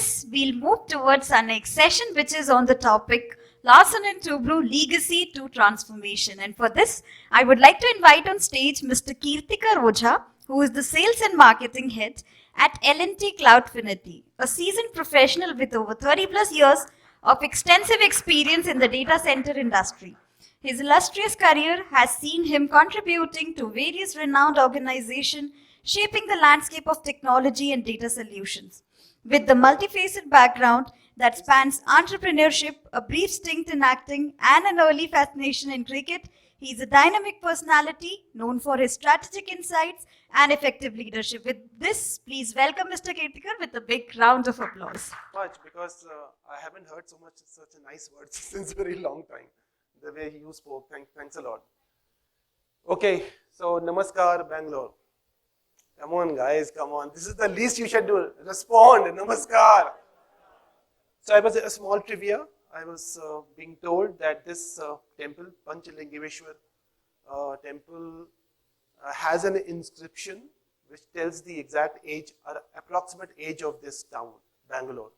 this, we'll move towards our next session, which is on the topic Larsen Toubro Legacy to Transformation. And for this, I would like to invite on stage Mr. Kirtikar Ojha, who is the Sales and Marketing Head at L&T Cloudfinity, a seasoned professional with over 30 plus years of extensive experience in the data center industry. His illustrious career has seen him contributing to various renowned organizations, shaping the landscape of technology and data solutions. With the multifaceted background that spans entrepreneurship, a brief stint in acting, and an early fascination in cricket, he is a dynamic personality known for his strategic insights and effective leadership. With this, please welcome Mr. Kirtikar with a big round of applause. Much because I haven't heard such a nice words since a very long time. The way you spoke, thanks a lot. Okay, so Namaskar, Bangalore. Come on, guys, come on. This is the least you should do. Respond, Namaskar. So I was a small trivia. I was being told that this temple, Panchalingeshwar temple, has an inscription which tells the exact age or approximate age of this town, Bangalore.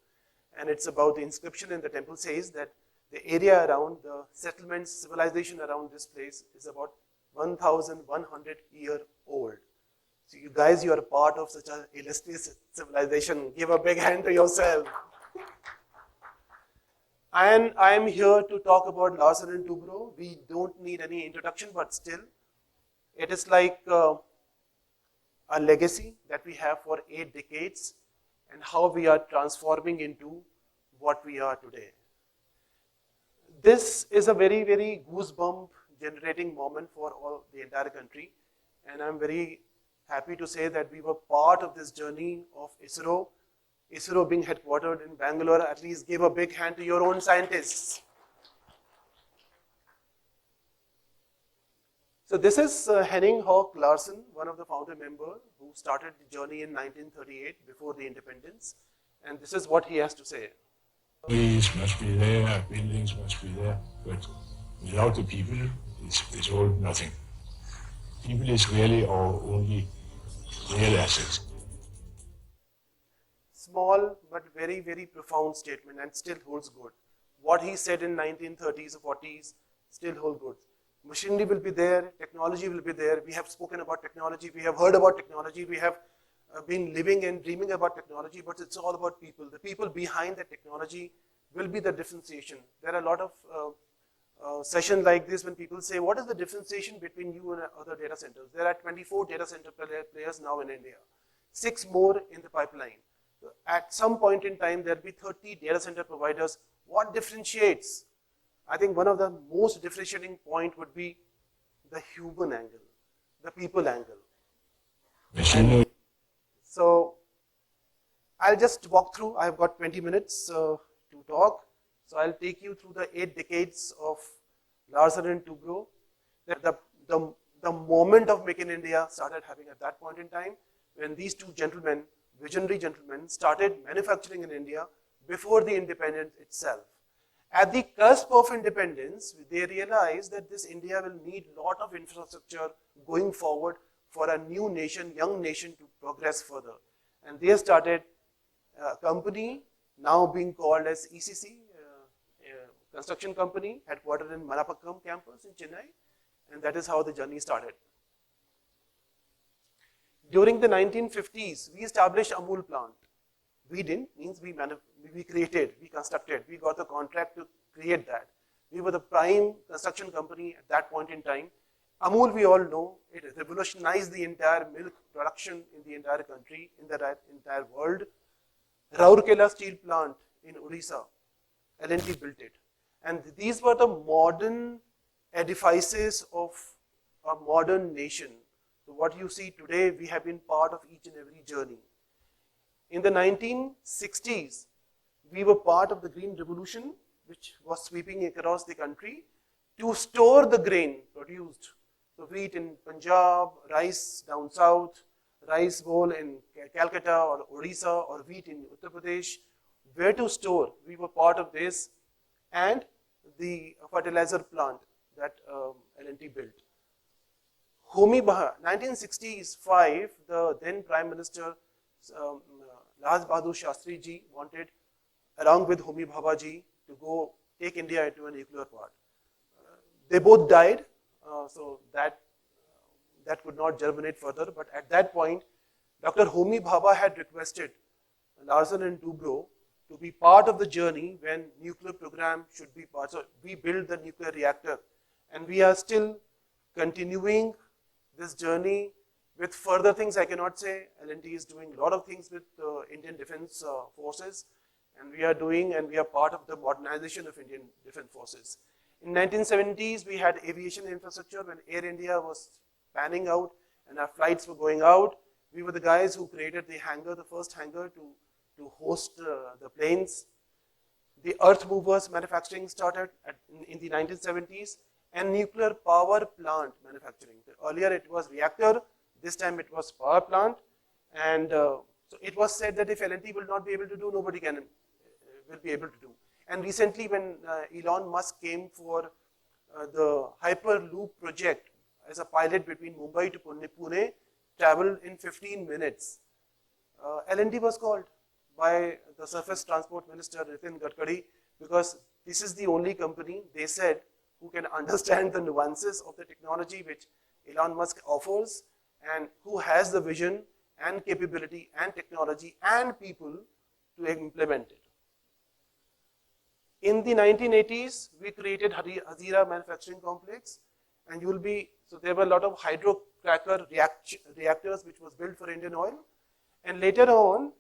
And it's about the inscription in the temple says that the area around the settlements, civilization around this place is about 1,100 year old. So you guys, you are a part of such an illustrious civilization. Give a big hand to yourself. And I am here to talk about Larsen Toubro. We don't need any introduction, but still, it is like a legacy that we have for 8 decades and how we are transforming into what we are today. This is a very, very goosebump generating moment for all the entire country. And I'm very happy to say that we were part of this journey of ISRO. ISRO being headquartered in Bangalore, at least give a big hand to your own scientists. So this is Henning Hawk Larsen, one of the founder members who started the journey in 1938 before the independence. And this is what he has to say. Trees must be there, buildings must be there, but without the people, it's all nothing. People is really our only real asset. Small but very, very profound statement and still holds good. What he said in 1930s or 40s still holds good. Machinery will be there, technology will be there. We have spoken about technology, we have heard about technology, we have been living and dreaming about technology, but it's all about people. The people behind the technology will be the differentiation. There are a lot of sessions like this when people say, what is the differentiation between you and other data centers? There are 24 data center players now in India, 6 more in the pipeline. At some point in time, there will be 30 data center providers. What differentiates? I think one of the most differentiating point would be the human angle, the people angle. So I'll just walk through. I've got 20 minutes to talk. So I'll take you through the 8 decades of Larsen Toubro. The moment of Make in India started happening at that point in time when these 2 gentlemen, visionary gentlemen, started manufacturing in India before the independence itself. At the cusp of independence, they realized that this India will need a lot of infrastructure going forward for a new nation, young nation to progress further. And they started a company now being called as ECC, construction company, headquartered in Malapakkam campus in Chennai. And that is how the journey started. During the 1950s, we established Amul plant. We didn't, means we created, we constructed, we got the contract to create that. We were the prime construction company at that point in time. Amul, we all know, it revolutionized the entire milk production in the entire country, in the entire world. Rourkela steel plant in Odisha, L&T built it. And these were the modern edifices of a modern nation. So what you see today, we have been part of each and every journey. In the 1960s, we were part of the Green Revolution, which was sweeping across the country to store the grain produced. So wheat in Punjab, rice down south, rice bowl in Calcutta or Odisha, or wheat in Uttar Pradesh, where to store. We were part of this, and the fertilizer plant that L&T built. Homi Bahar, 1965, the then Prime Minister Lal Bahadur Shastri ji wanted, along with Homi Bhabha ji, to go take India into a nuclear part. They both died, so that could not germinate further. But at that point, Dr. Homi Bhabha had requested Larsen and Toubro to be part of the journey when nuclear program should be part. So we built the nuclear reactor, and we are still continuing this journey with further things. I cannot say. L&T is doing a lot of things with Indian Defence Forces, and we are part of the modernization of Indian Defence Forces. In 1970s, we had aviation infrastructure when Air India was panning out and our flights were going out. We were the guys who created the hangar, the first hangar to host the planes. The earth movers manufacturing started in the 1970s, and nuclear power plant manufacturing. Earlier it was reactor, this time it was power plant, and so it was said that if L&T will not be able to do, nobody will be able to do. And recently when Elon Musk came for the Hyperloop project as a pilot between Mumbai to Pune, traveled in 15 minutes. L&T was called by the Surface Transport Minister Nitin Gadkari, because this is the only company, they said, who can understand the nuances of the technology which Elon Musk offers, and who has the vision and capability and technology and people to implement it. In the 1980s, we created Hazira Manufacturing Complex, and so there were a lot of hydrocracker reactors which was built for Indian Oil, and later on,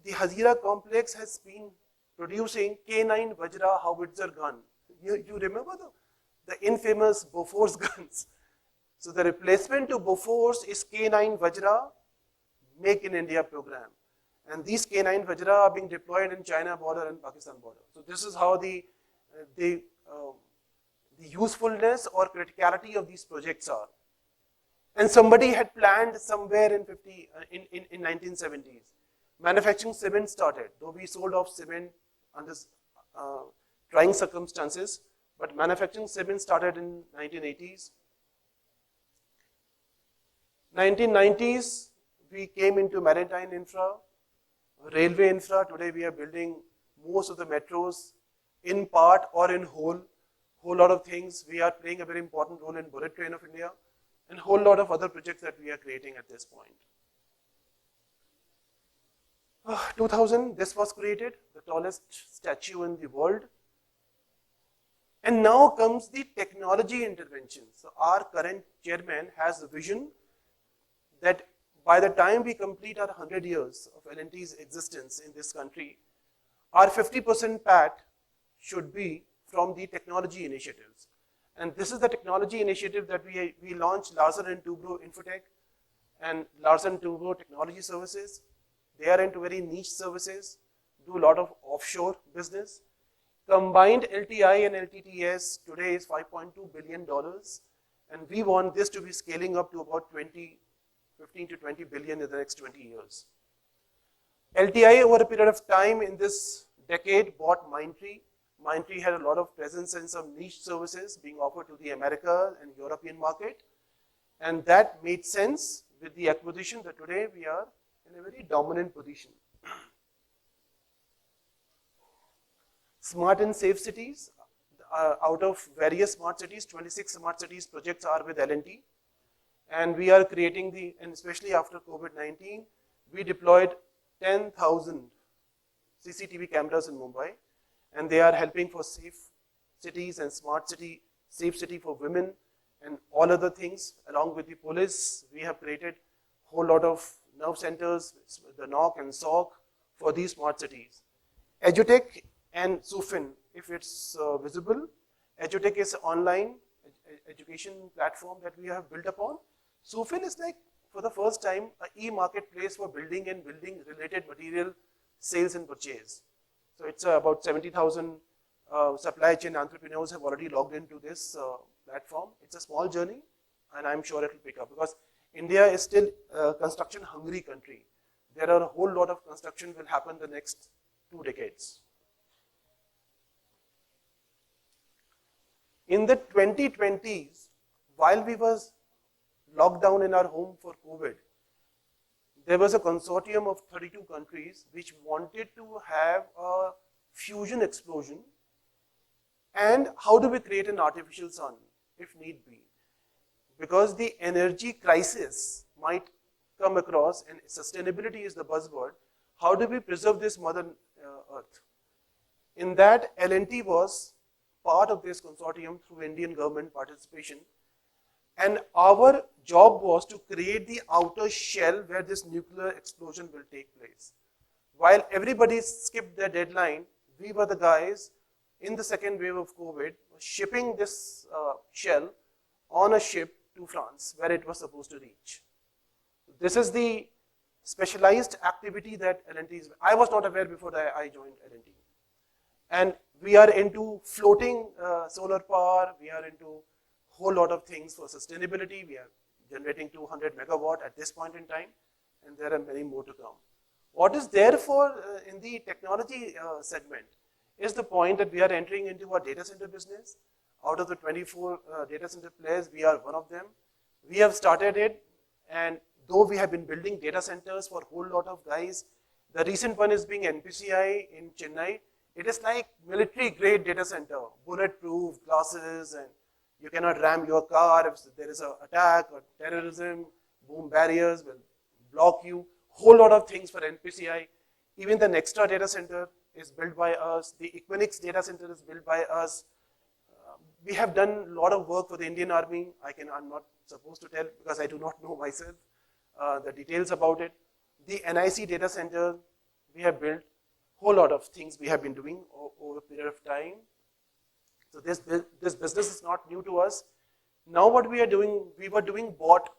the Hazira complex has been producing K9 Vajra howitzer gun. You remember the infamous Bofors guns? So the replacement to Bofors is K9 Vajra Make in India program. And these K9 Vajra are being deployed in China border and Pakistan border. So this is how the usefulness or criticality of these projects are. And somebody had planned somewhere in 1970s. Manufacturing cement started, though we sold off cement under trying circumstances, but manufacturing cement started in 1980s. 1990s, we came into maritime infra, railway infra. Today we are building most of the metros in part or in whole lot of things. We are playing a very important role in bullet train of India, and whole lot of other projects that we are creating at this point. 2000, this was created, the tallest statue in the world. And now comes the technology intervention. So our current chairman has a vision that by the time we complete our 100 years of L&T's existence in this country, our 50% PAT should be from the technology initiatives. And this is the technology initiative that we launched, Larsen Toubro Infotech and Larsen Toubro Technology Services. They are into very niche services, do a lot of offshore business. Combined LTI and LTTS today is $5.2 billion, and we want this to be scaling up to about 15 to 20 billion in the next 20 years. LTI over a period of time in this decade bought Mindtree. Mindtree had a lot of presence in some niche services being offered to the America and European market, and that made sense with the acquisition that today we are in a very dominant position. Smart and safe cities. Out of various smart cities, 26 smart cities projects are with L&T. And we are creating and especially after COVID-19, we deployed 10,000 CCTV cameras in Mumbai, and they are helping for safe cities and smart city, safe city for women and all other things. Along with the police, we have created a whole lot of nerve centers, the NOC and SOC for these smart cities. EduTech and SUFIN, if it's visible, EduTech is an online education platform that we have built upon. SUFIN is like, for the first time, an e-marketplace for building and building related material sales and purchase. So it's about 70,000 supply chain entrepreneurs have already logged into this platform. It's a small journey, and I'm sure it will pick up because India is still a construction hungry country. There are a whole lot of construction will happen the next 2 decades. In the 2020s, while we was locked down in our home for COVID, there was a consortium of 32 countries which wanted to have a fusion explosion. And how do we create an artificial sun, if need be? Because the energy crisis might come across, and sustainability is the buzzword. How do we preserve this Mother Earth? In that, L&T was part of this consortium through Indian government participation. And our job was to create the outer shell where this nuclear explosion will take place. While everybody skipped their deadline, we were the guys in the second wave of COVID shipping this shell on a ship to France where it was supposed to reach. This is the specialized activity that L&T is. I was not aware before I joined L&T. And we are into floating solar power, we are into whole lot of things for sustainability. We are generating 200 megawatt at this point in time, and there are many more to come. What is there for in the technology segment is the point that we are entering into our data center business. Out of the 24 data center players, we are one of them. We have started it, and though we have been building data centers for a whole lot of guys, the recent one is being NPCI in Chennai. It is like military grade data center, bulletproof glasses, and you cannot ram your car if there is an attack or terrorism, boom barriers will block you, whole lot of things for NPCI. Even the Nextra data center is built by us, the Equinix data center is built by us. We have done a lot of work for the Indian Army. I'm not supposed to tell because I do not know myself the details about it. The NIC data center, we have built whole lot of things we have been doing over a period of time. So this business is not new to us. Now what we are doing, we were doing BOT,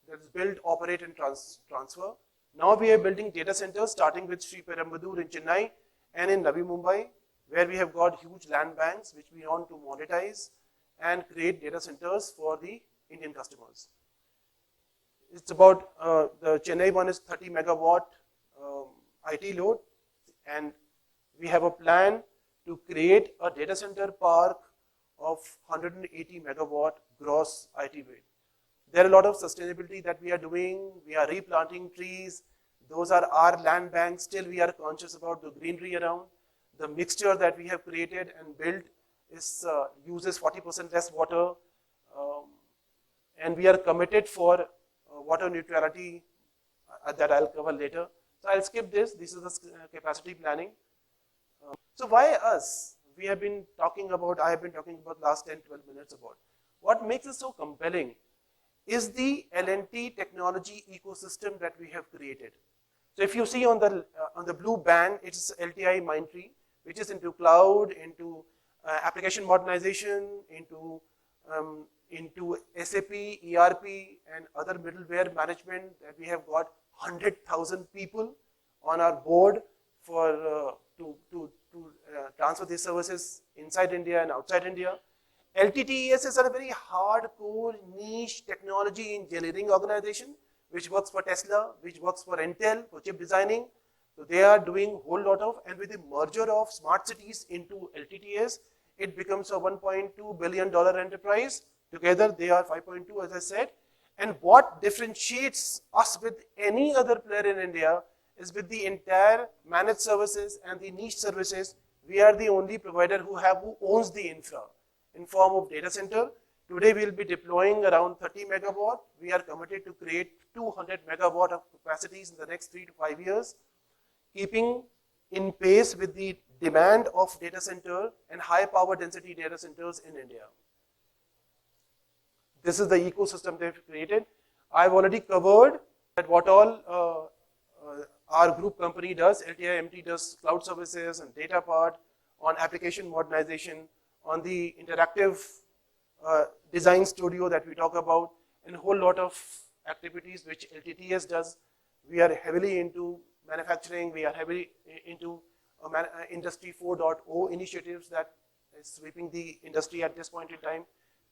that is build, operate and transfer. Now we are building data centers starting with Sri Perumbudur in Chennai and in Navi Mumbai, where we have got huge land banks which we want to monetize and create data centers for the Indian customers. It's about, the Chennai one is 30 megawatt IT load, and we have a plan to create a data center park of 180 megawatt gross IT weight. There are a lot of sustainability that we are doing. We are replanting trees. Those are our land banks. Still, we are conscious about the greenery around. The mixture that we have created and built is uses 40% less water, and we are committed for water neutrality that I'll cover later. So I'll skip this. This is the capacity planning. So why us? We have been talking about, I have been talking about last 10, 12 minutes about. What makes it so compelling is the L&T technology ecosystem that we have created. So if you see on the blue band, it's LTI Mindtree, which is into cloud, into application modernization, into SAP, ERP, and other middleware management. That we have got 100,000 people on our board for to transfer these services inside India and outside India. LTTES is a very hardcore niche technology engineering organization which works for Tesla, which works for Intel for chip designing. So they are doing a whole lot of, and with the merger of smart cities into LTTS, it becomes a $1.2 billion enterprise. Together they are 5.2, as I said. And what differentiates us with any other player in India is with the entire managed services and the niche services. We are the only provider who owns the infra in form of data center. Today we will be deploying around 30 megawatt. We are committed to create 200 megawatt of capacities in the next 3 to 5 years, keeping in pace with the demand of data center and high power density data centers in India. This is the ecosystem they've created. I've already covered that what all our group company does. LTIMT does cloud services and data part, on application modernization, on the interactive design studio that we talk about, and a whole lot of activities which LTTS does. We are heavily into manufacturing. We are heavily into Industry 4.0 initiatives that is sweeping the industry at this point in time.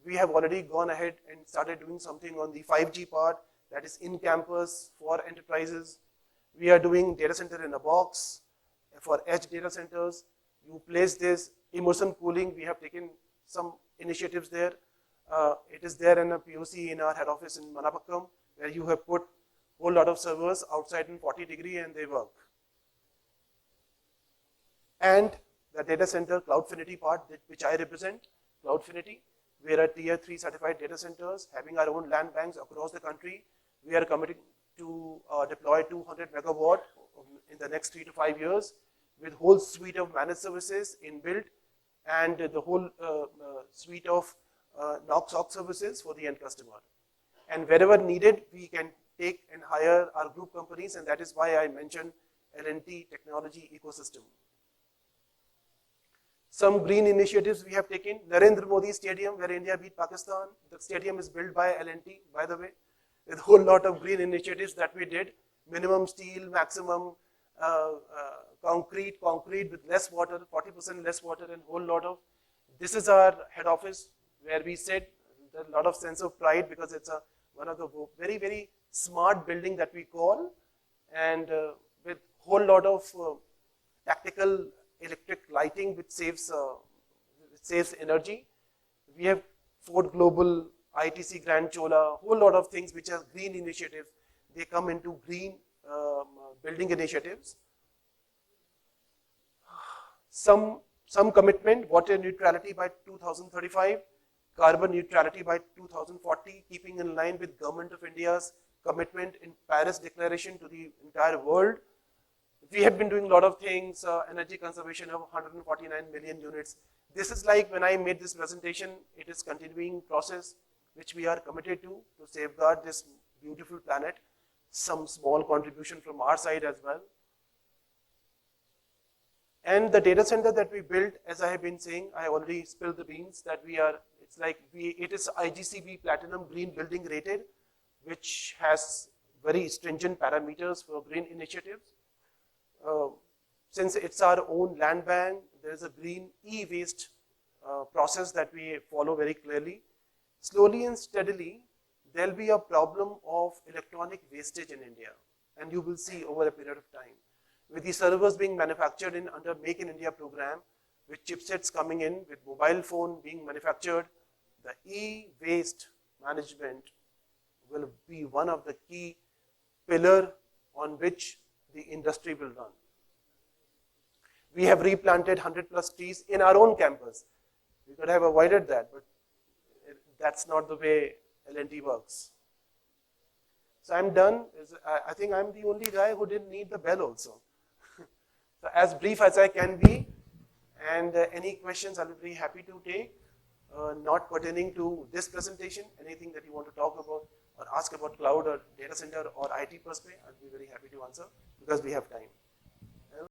We have already gone ahead and started doing something on the 5G part, that is in campus for enterprises. We are doing data center in a box for edge data centers. You place this immersion cooling. We have taken some initiatives there. It is there in a POC in our head office in Manapakkam, where you have put whole lot of servers outside in 40-degree and they work. And the data center Cloudfinity part, which I represent, Cloudfinity, we are a tier 3 certified data centers having our own land banks across the country. We are committing to deploy 200 megawatt in the next 3 to 5 years with whole suite of managed services inbuilt and the whole suite of NOC/SOC services for the end customer. And wherever needed, we can take and hire our group companies, and that is why I mentioned L&T technology ecosystem. Some green initiatives we have taken. Narendra Modi Stadium, where India beat Pakistan. The stadium is built by L&T, by the way. With a whole lot of green initiatives that we did. Minimum steel, maximum concrete with less water, 40% less water, and whole lot of. This is our head office where we sit. There's a lot of sense of pride because it's one of the very, very smart building that we call, and with whole lot of tactical electric lighting which saves energy. We have Ford Global, ITC Grand Chola, whole lot of things which are green initiatives. They come into green building initiatives. Some commitment, water neutrality by 2035, carbon neutrality by 2040, keeping in line with Government of India's commitment in Paris Declaration to the entire world. We have been doing a lot of things, energy conservation of 149 million units. This is like when I made this presentation, it is continuing process which we are committed to safeguard this beautiful planet. Some small contribution from our side as well. And the data center that we built, as I have been saying, I already spilled the beans that it is IGCB Platinum Green Building rated, which has very stringent parameters for green initiatives. Since it's our own land bank, there is a green e-waste process that we follow very clearly. Slowly and steadily, there will be a problem of electronic wastage in India, and you will see over a period of time. With the servers being manufactured under Make in India program, with chipsets coming in, with mobile phone being manufactured, the e-waste management will be one of the key pillar on which the industry will run. We have replanted 100 plus trees in our own campus. We could have avoided that, but that's not the way L&T works. So I'm done. I think I'm the only guy who didn't need the bell also. So as brief as I can be, and any questions I'll be very happy to take, not pertaining to this presentation, anything that you want to talk about or ask about cloud or data center or IT per se, I'll be very happy to answer because we have time.